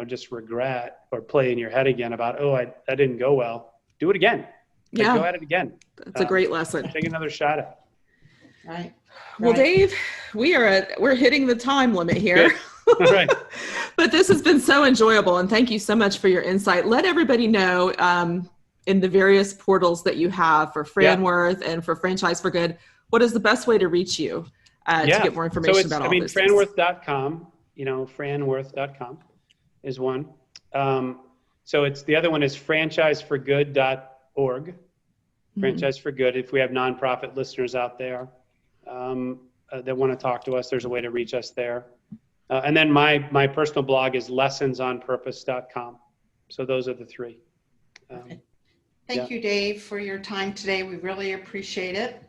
just regret or play in your head again about, that didn't go well. Do it again. Go at it again. That's a great lesson. Take another shot at it. Right. Well, Dave, we're hitting the time limit here. Right. But this has been so enjoyable, and thank you so much for your insight. Let everybody know in the various portals that you have for Franworth and for Franchise for Good, what is the best way to reach you to get more information about all this? Franworth.com, franworth.com is one. So it's the other one is franchiseforgood.org. Franchise for Good. If we have nonprofit listeners out there that want to talk to us, there's a way to reach us there. And then my personal blog is lessonsonpurpose.com. So those are the three. Thank you, Dave, for your time today. We really appreciate it.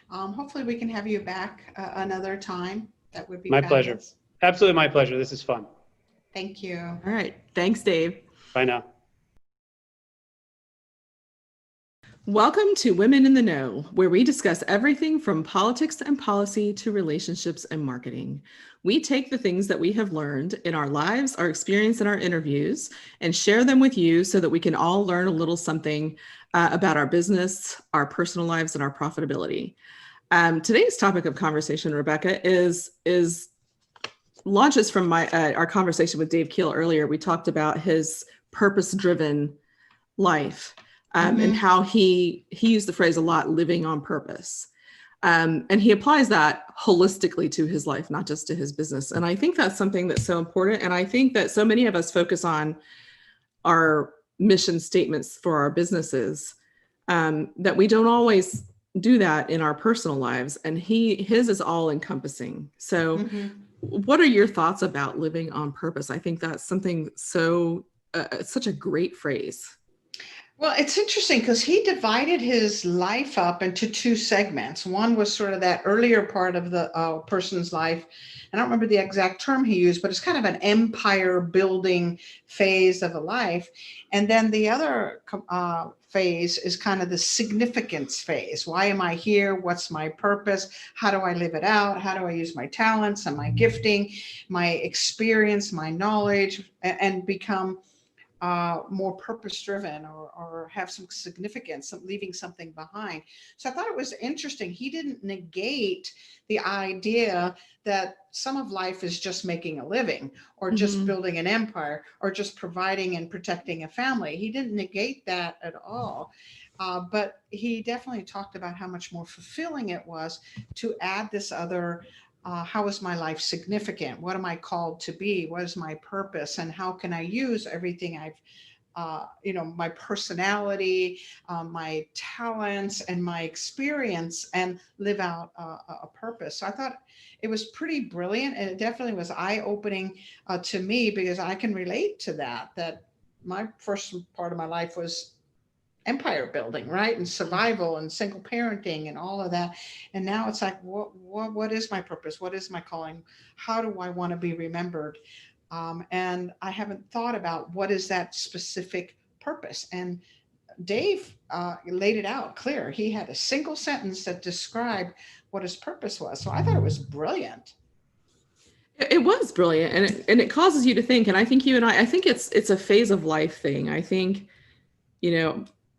Hopefully we can have you back another time. That would be my fabulous. pleasure. Absolutely my pleasure. This is fun. Thank you. All right. Thanks, Dave. Bye now. Welcome to Women in the Know, where we discuss everything from politics and policy to relationships and marketing. We take the things that we have learned in our lives, our experience in our interviews, and share them with you so that we can all learn a little something about our business, our personal lives, and our profitability. Today's topic of conversation, Rebecca, launches from our conversation with Dave Keil earlier. We talked about his purpose-driven life. And how he used the phrase a lot, living on purpose. And he applies that holistically to his life, not just to his business. And I think that's something that's so important. And I think that so many of us focus on our mission statements for our businesses, that we don't always do that in our personal lives. And his is all encompassing. So what are your thoughts about living on purpose? I think that's something such a great phrase. Well, it's interesting because he divided his life up into two segments. One was sort of that earlier part of the person's life. I don't remember the exact term he used, but it's kind of an empire building phase of a life. And then the other phase is kind of the significance phase. Why am I here? What's my purpose? How do I live it out? How do I use my talents and my gifting, my experience, my knowledge, and become more purpose-driven or have some significance, leaving something behind. So I thought it was interesting. He didn't negate the idea that some of life is just making a living or just building an empire or just providing and protecting a family. He didn't negate that at all. But he definitely talked about how much more fulfilling it was to add this other how is my life significant? What am I called to be? What is my purpose? And how can I use everything my personality, my talents, and my experience, and live out a purpose? So I thought it was pretty brilliant, and it definitely was eye-opening to me because I can relate to that my first part of my life was empire building, right? And survival and single parenting and all of that. And now it's like, what is my purpose? What is my calling? How do I want to be remembered? And I haven't thought about what is that specific purpose. And Dave laid it out clear. He had a single sentence that described what his purpose was. So I thought it was brilliant. It was brilliant, and it causes you to think. And I think I think it's a phase of life thing. I think,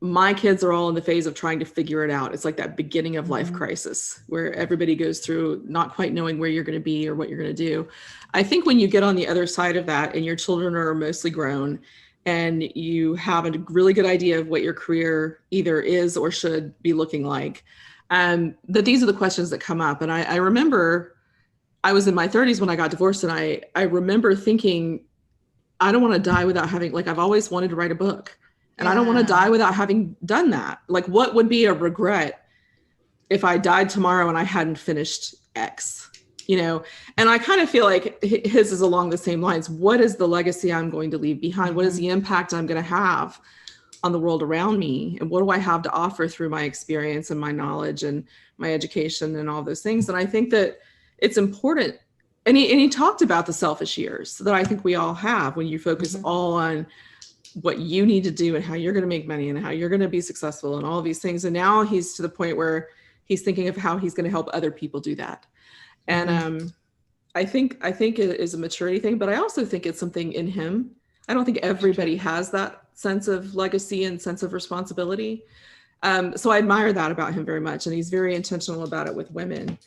my kids are all in the phase of trying to figure it out. It's like that beginning of life crisis where everybody goes through not quite knowing where you're going to be or what you're going to do. I think when you get on the other side of that and your children are mostly grown and you have a really good idea of what your career either is or should be looking like, that these are the questions that come up. And I remember I was in my 30s when I got divorced, and I remember thinking, I don't want to die without having, I've always wanted to write a book. And I don't want to die without having done that. What would be a regret if I died tomorrow and I hadn't finished X, And I kind of feel like his is along the same lines. What is the legacy I'm going to leave behind? What is the impact I'm going to have on the world around me? And what do I have to offer through my experience and my knowledge and my education and all those things? And I think that it's important. And he talked about the selfish years that I think we all have when you focus all on what you need to do and how you're going to make money and how you're going to be successful and all of these things. And now he's to the point where he's thinking of how he's going to help other people do that. And I think it is a maturity thing, but I also think it's something in him. I don't think everybody has that sense of legacy and sense of responsibility. So I admire that about him very much. And he's very intentional about it with women.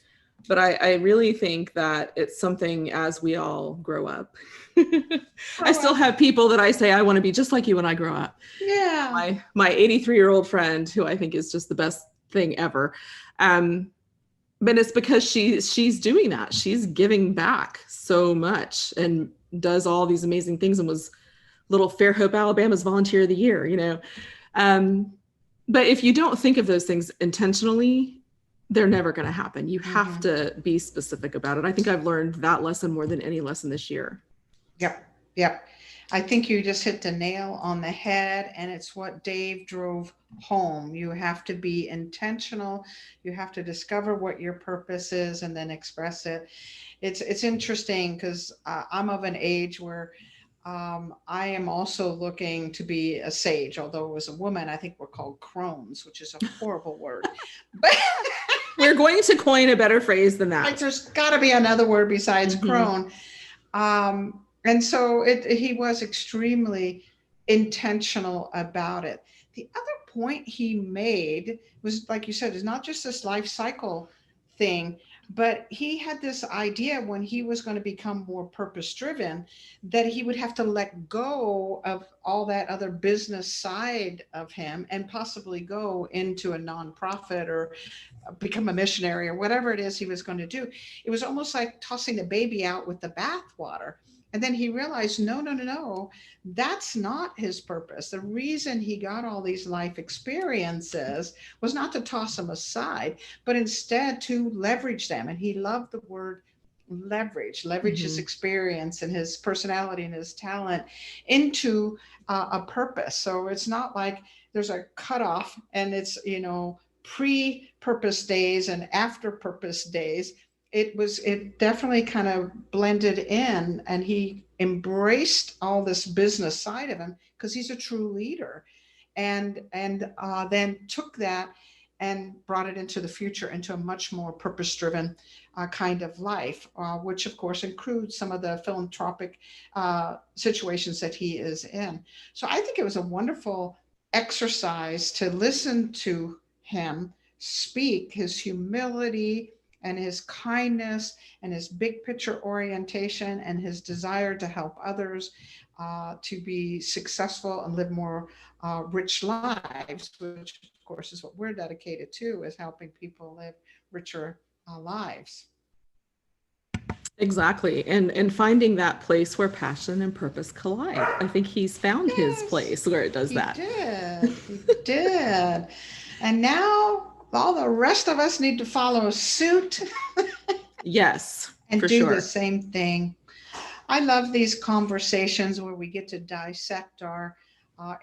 But I really think that it's something as we all grow up. I still have people that I say, I want to be just like you when I grow up. Yeah. My 83-year-old friend, who I think is just the best thing ever. But it's because she's doing that. She's giving back so much and does all these amazing things and was little Fairhope, Alabama's Volunteer of the Year, But if you don't think of those things intentionally, they're never going to happen. You have to be specific about it. I think I've learned that lesson more than any lesson this year. Yep. I think you just hit the nail on the head, and it's what Dave drove home. You have to be intentional. You have to discover what your purpose is and then express it. It's interesting because I'm of an age where I am also looking to be a sage, although as a woman, I think we're called crones, which is a horrible word. But we're going to coin a better phrase than that. There's got to be another word besides crone. And so he was extremely intentional about it. The other point he made was, like you said, is not just this life cycle thing. But he had this idea when he was going to become more purpose driven that he would have to let go of all that other business side of him and possibly go into a nonprofit or become a missionary or whatever it is he was going to do. It was almost like tossing the baby out with the bathwater. And then he realized, no, no, no, no, that's not his purpose. The reason he got all these life experiences was not to toss them aside, but instead to leverage them. And he loved the word leverage his experience and his personality and his talent into a purpose. So it's not like there's a cutoff and it's, pre-purpose days and after purpose days. It definitely kind of blended in, and he embraced all this business side of him because he's a true leader, and then took that and brought it into the future, into a much more purpose-driven kind of life, which of course includes some of the philanthropic situations that he is in. So I think it was a wonderful exercise to listen to him speak, his humility and his kindness and his big picture orientation and his desire to help others to be successful and live more rich lives, which of course is what we're dedicated to, is helping people live richer lives. Exactly. And finding that place where passion and purpose collide. I think he's found his place where it does that. He did. And now all the rest of us need to follow suit. Yes, and for do sure. the same thing. I love these conversations where we get to dissect our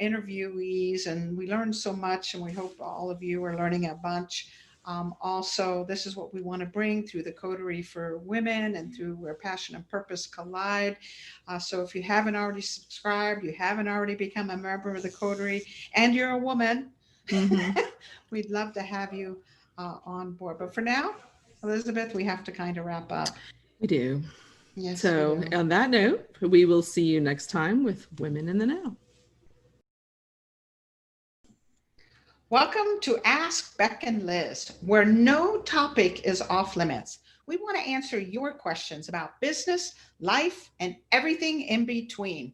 interviewees, and we learn so much, and we hope all of you are learning a bunch. Also, this is what we want to bring through the Coterie for Women and through where passion and purpose collide. So if you haven't already subscribed, you haven't already become a member of the Coterie, and you're a woman, we'd love to have you on board. But for now, Elizabeth, we have to kind of wrap up. We do. Yes. So on that note, we will see you next time with Women in the Know. Welcome to Ask Beck and Liz, where no topic is off limits. We want to answer your questions about business, life, and everything in between.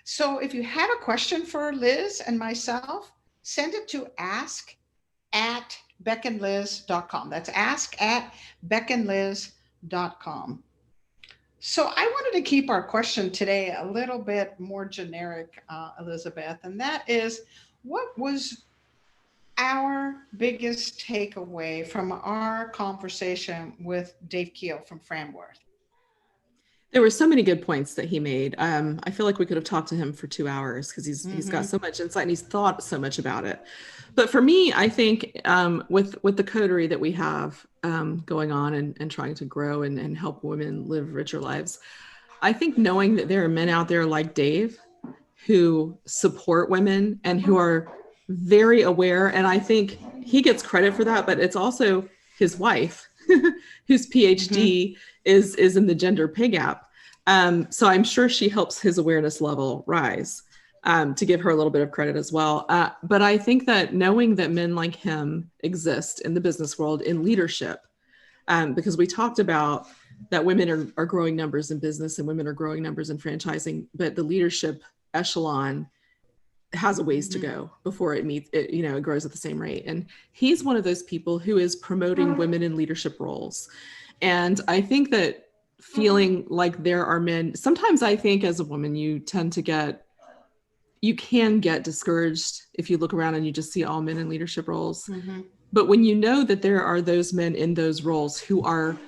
So if you have a question for Liz and myself, send it to ask@beckandliz.com. That's ask@beckandliz.com. So I wanted to keep our question today a little bit more generic, Elizabeth, and that is, what was our biggest takeaway from our conversation with Dave Keil from Franworth? There were so many good points that he made. I feel like we could have talked to him for 2 hours because he's got so much insight and he's thought so much about it. But for me, I think with the coterie that we have going on and trying to grow and help women live richer lives, I think knowing that there are men out there like Dave who support women and who are very aware, and I think he gets credit for that, but it's also his wife whose PhD is in the gender pay gap. So I'm sure she helps his awareness level rise, to give her a little bit of credit as well. But I think that knowing that men like him exist in the business world in leadership, because we talked about that women are growing numbers in business and women are growing numbers in franchising, but the leadership echelon has a ways to go before it meets it, it grows at the same rate. And he's one of those people who is promoting women in leadership roles. And I think that feeling like there are men, sometimes I think as a woman, you can get discouraged if you look around and you just see all men in leadership roles. But when you know that there are those men in those roles who are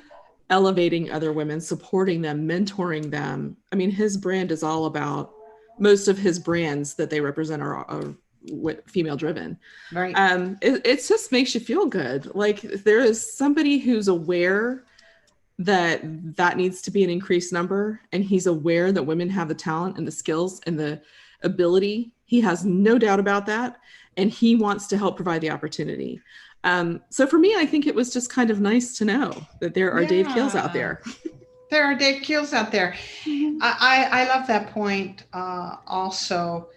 elevating other women, supporting them, mentoring them. I mean, his brand is all about, most of his brands that they represent are female driven. Right. It just makes you feel good. Like there is somebody who's aware that needs to be an increased number, and he's aware that women have the talent and the skills and the ability. He has no doubt about that, and he wants to help provide the opportunity. So for me, I think it was just kind of nice to know that there are Dave Keils out there. There are Dave Keils out there. I love that point. Also,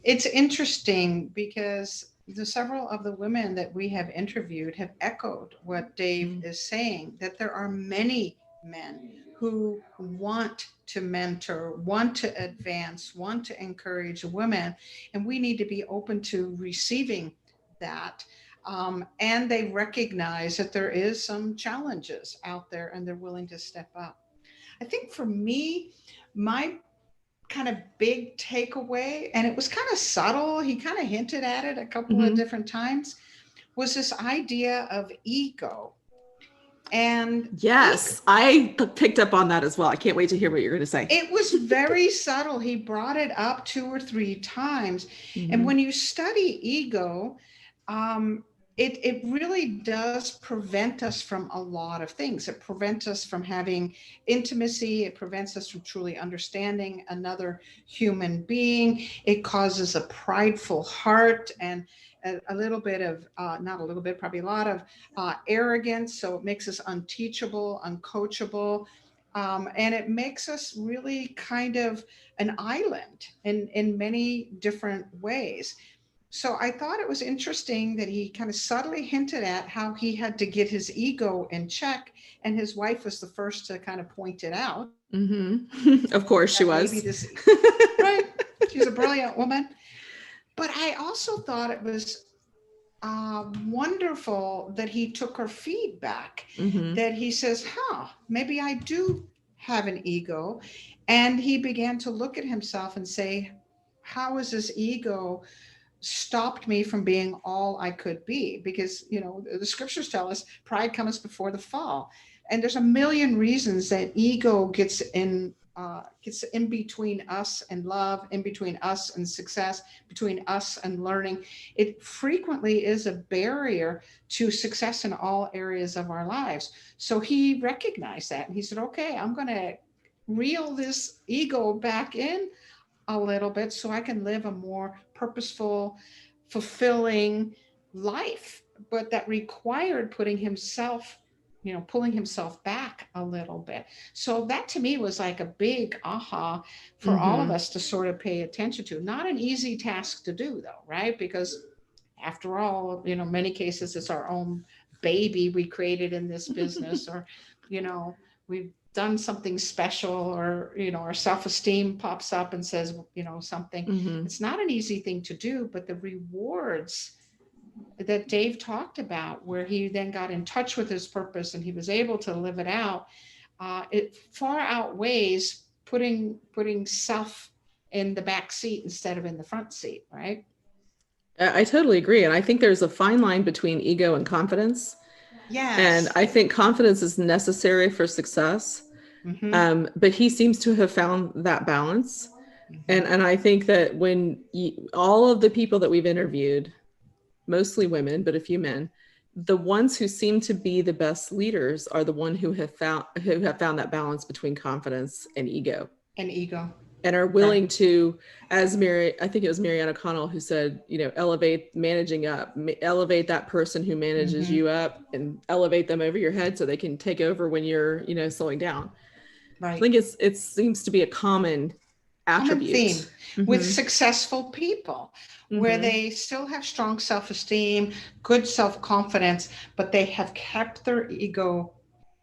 it's interesting because several of the women that we have interviewed have echoed what Dave Mm. is saying, that there are many men who want to mentor, want to advance, want to encourage women, and we need to be open to receiving that. And they recognize that there is some challenges out there and they're willing to step up. I think for me, my kind of big takeaway, and it was kind of subtle, he kind of hinted at it a couple of Mhm. different times, was this idea of ego. And Yes, I picked up on that as well. I can't wait to hear what you're going to say. it was very subtle. He brought it up 2 or 3 times. And Mhm. when you study ego, um, it really does prevent us from a lot of things. It prevents us from having intimacy. It prevents us from truly understanding another human being. It causes a prideful heart and a little bit of, not a little bit, probably a lot of arrogance. So it makes us unteachable, uncoachable. And it makes us really kind of an island in many different ways. So I thought it was interesting that he kind of subtly hinted at how he had to get his ego in check, and his wife was the first to kind of point it out. Mhm. Of course she That maybe was. this, right? She's a brilliant woman. But I also thought it was wonderful that he took her feedback, Mhm. that he says, maybe I do have an ego. And he began to look at himself and say, how is this ego stopped me from being all I could be? Because, the scriptures tell us pride comes before the fall. And there's a million reasons that ego gets in between us and love, in between us and success, between us and learning. It frequently is a barrier to success in all areas of our lives. So he recognized that and he said, okay, I'm going to reel this ego back in a little bit so I can live a more purposeful, fulfilling life. But that required pulling himself back a little bit. So that to me was like a big aha for all of Mhm. us to sort of pay attention to. Not an easy task to do, though, right? Because after all, many cases it's our own baby we created in this business, or, we've done something special, or, our self-esteem pops up and says, something. Mhm. It's not an easy thing to do, but the rewards that Dave talked about, where he then got in touch with his purpose and he was able to live it out, it far outweighs putting self in the back seat instead of in the front seat, right? I totally agree. And I think there's a fine line between ego and confidence. And Yes. I think confidence is necessary for success. Mm-hmm. But he seems to have found that balance. Mm-hmm. And I think that all of the people that we've interviewed, mostly women, but a few men, the ones who seem to be the best leaders are the one who have found that balance between confidence and ego, And ego. and are Right. willing to, as I think it was Marianne O'Connell who said, elevate managing up, elevate that person who manages Mm-hmm. you up and elevate them over your head so they can take over when you're, slowing down. I Right. think it seems to be a common Common theme attribute. with Mm-hmm. successful people, where Mm-hmm. they still have strong self-esteem, good self-confidence, but they have kept their ego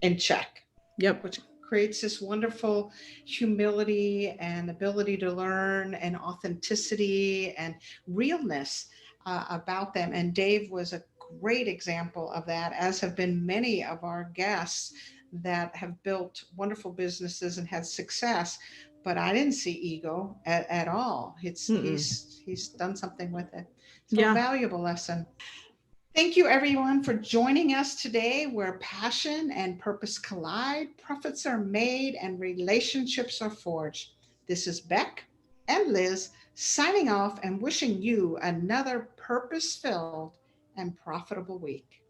in check, Yep. which creates this wonderful humility and ability to learn and authenticity and realness about them. And Dave was a great example of that, as have been many of our guests that have built wonderful businesses and had success. But I didn't see ego at all. Mm-mm. He's done something with it. So a Yeah. valuable lesson. Thank you, everyone, for joining us today, where passion and purpose collide, profits are made, and relationships are forged. This is Beck and Liz signing off and wishing you another purpose filled and profitable week.